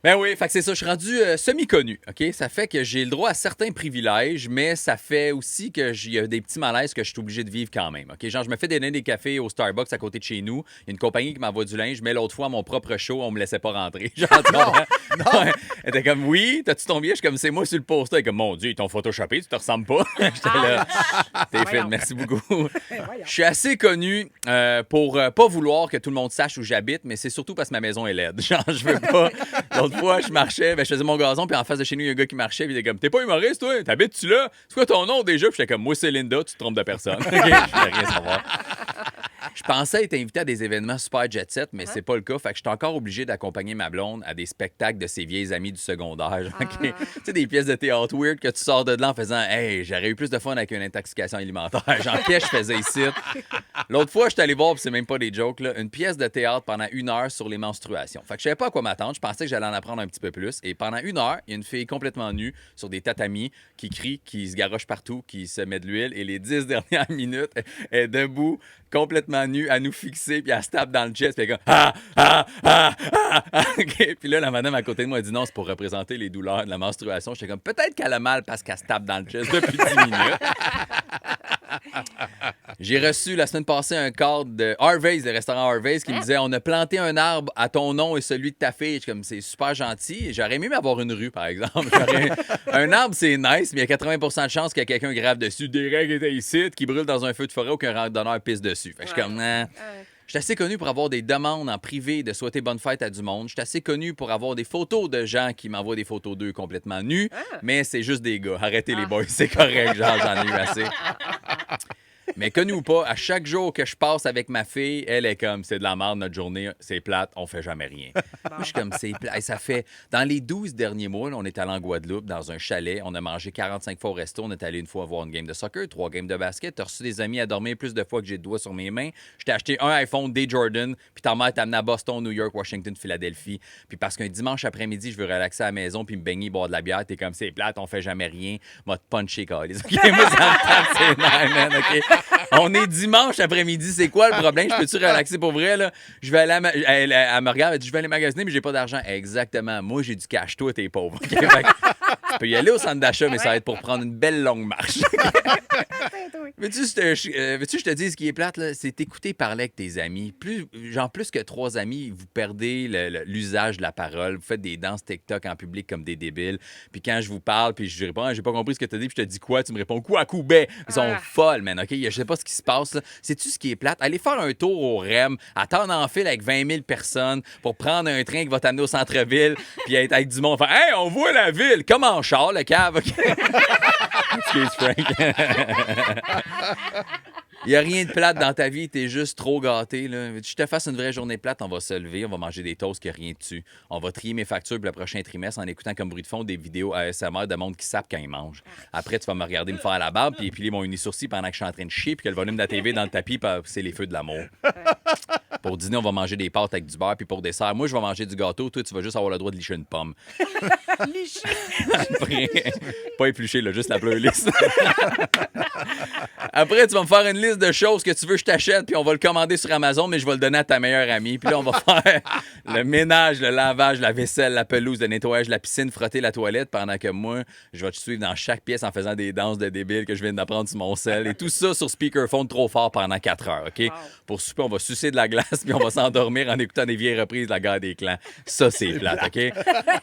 Ben oui, fait que c'est ça, je suis rendu semi-connu, OK? Ça fait que j'ai le droit à certains privilèges, mais ça fait aussi qu'il y a des petits malaises que je suis obligé de vivre quand même, OK? Genre, je me fais donner des cafés au Starbucks à côté de chez nous. Il y a une compagnie qui m'envoie du linge, mais l'autre fois, à mon propre show, on me laissait pas rentrer. Genre, tu Non, comprends? non. Ouais. Elle était comme, oui, t'as-tu ton billet? Je suis comme, c'est moi sur le poster. Elle est comme, mon Dieu, ils t'ont photoshopé, tu te ressembles pas. J'étais là, t'es fait, Voyons. merci beaucoup. Voyons. Je suis assez connu pour pas vouloir que tout le monde sache où j'habite, mais c'est surtout parce que ma maison est laide. Genre, je veux pas. L'autre fois, je marchais, je faisais mon gazon, puis en face de chez nous, il y a un gars qui marchait, puis il était comme, t'es pas humoriste, toi? T'habites-tu là? C'est quoi ton nom déjà? Puis j'étais comme, moi, c'est Linda, tu te trompes de personne. OK? Je voulais rien savoir. Je pensais être invité à des événements super jet-set, mais c'est pas le cas. Fait que je suis encore obligé d'accompagner ma blonde à des spectacles de ses vieilles amies du secondaire. Genre, OK? Tu sais, des pièces de théâtre weird que tu sors de là en faisant Hey, j'aurais eu plus de fun avec une intoxication alimentaire. Genre, qu'est-ce que je faisais ici? L'autre fois, je suis allé voir, puis c'est même pas des jokes, là, une pièce de théâtre pendant 1 heure sur les menstruations. Fait que je savais pas à quoi m'attendre. Je pensais que j'allais en apprendre un petit peu plus. Et pendant 1 heure, il y a une fille complètement nue sur des tatamis qui crie, qui se garoche partout, qui se met de l'huile. Et les 10 dernières minutes, elle est debout, complètement nue, à nous fixer, puis elle se tape dans le chest, puis elle est comme OK. Puis là, la madame à côté de moi a dit non, c'est pour représenter les douleurs de la menstruation. J'étais comme peut-être qu'elle a mal parce qu'elle se tape dans le chest depuis 10 minutes. J'ai reçu la semaine passée un cadre de Harvey's, le restaurant Harvey's, qui me disait on a planté un arbre à ton nom et celui de ta fille. Je suis comme c'est super gentil. J'aurais aimé m'avoir une rue, par exemple. Un arbre, c'est nice, mais il y a 80 de chances qu'il y ait quelqu'un grave dessus. Des règles étaient ici, qui brûle dans un feu de forêt ou qu'un randonneur pisse dessus. Fait que je suis comme je suis assez connu pour avoir des demandes en privé de souhaiter bonne fête à du monde. Je suis assez connu pour avoir des photos de gens qui m'envoient des photos d'eux complètement nus, mais c'est juste des gars. Arrêtez les boys, c'est correct, genre j'en ai eu assez. Mais connu ou pas, à chaque jour que je passe avec ma fille, elle est comme, c'est de la merde notre journée, c'est plate, on fait jamais rien. Moi, je suis comme, c'est plate. Et ça fait, dans les 12 derniers mois, là, on est allé en Guadeloupe, dans un chalet, on a mangé 45 fois au resto, on est allé une fois voir une game de soccer, 3 games de basket, t'as reçu des amis à dormir plus de fois que j'ai de doigts sur mes mains. Je t'ai acheté un iPhone, des Jordan, puis ta mère t'a amené à Boston, New York, Washington, Philadelphie. Puis parce qu'un dimanche après-midi, je veux relaxer à la maison, puis me baigner, boire de la bière, t'es comme, c'est plate, on fait jamais rien, m'a te punché, câlisse. OK, moi, ça me tape, c'est nice, man, OK? On est dimanche après-midi, c'est quoi le problème? Je peux-tu relaxer pour vrai, là? Je vais aller elle me regarde, elle dit, je vais aller magasiner, mais j'ai pas d'argent. Exactement. Moi, j'ai du cash. Toi, t'es pauvre. OK? Fait que tu peux y aller au centre d'achat, mais ça va être pour prendre une belle longue marche. Veux-tu je te dis ce qui est plate, là? C'est t'écouter parler avec tes amis. Plus que 3 amis, vous perdez l'usage de la parole. Vous faites des danses TikTok en public comme des débiles. Puis quand je vous parle, puis je réponds, j'ai pas compris ce que tu as dit, puis je te dis quoi? Tu me réponds quoi? Coubet? Ils sont folles, man, OK? Je sais pas ce qui se passe, là. Sais-tu ce qui est plate? Allez faire un tour au REM, attendre en file avec 20 000 personnes pour prendre un train qui va t'amener au centre-ville, puis être avec du monde. Faire, hey, on voit la ville! Comme en char, le cave, OK? Excuse, Frank. Il n'y a rien de plate dans ta vie, t'es juste trop gâté. Là. Je te fasse une vraie journée plate, on va se lever, on va manger des toasts, qu'il n'y a rien dessus. On va trier mes factures pour le prochain trimestre en écoutant comme bruit de fond des vidéos ASMR de monde qui sape quand il mange. Après, tu vas me regarder me faire la barbe puis épiler mon uni-sourcil pendant que je suis en train de chier puis que le volume de la TV dans le tapis, c'est les feux de l'amour. Pour dîner, on va manger des pâtes avec du beurre, puis pour dessert, moi, je vais manger du gâteau. Toi, tu vas juste avoir le droit de licher une pomme. Après, pas éplucher, là, juste la playlist. Après, tu vas me faire une liste de choses que tu veux que je t'achète, puis on va le commander sur Amazon, mais je vais le donner à ta meilleure amie. Puis là, on va faire le ménage, le lavage, la vaisselle, la pelouse, le nettoyage, la piscine, frotter la toilette, pendant que moi, je vais te suivre dans chaque pièce en faisant des danses de débiles que je viens d'apprendre sur mon sel. Et tout ça sur speakerphone trop fort pendant 4 heures, OK? Wow. Pour souper, on va sucer de la glace, puis on va s'endormir en écoutant des vieilles reprises de la guerre des clans. Ça, c'est plate, OK?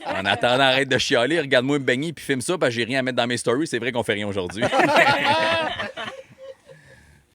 En attendant, arrête de chialer, regarde-moi me baigner, puis filme ça, parce que j'ai rien à mettre dans mes stories. C'est vrai qu'on fait rien aujourd'hui.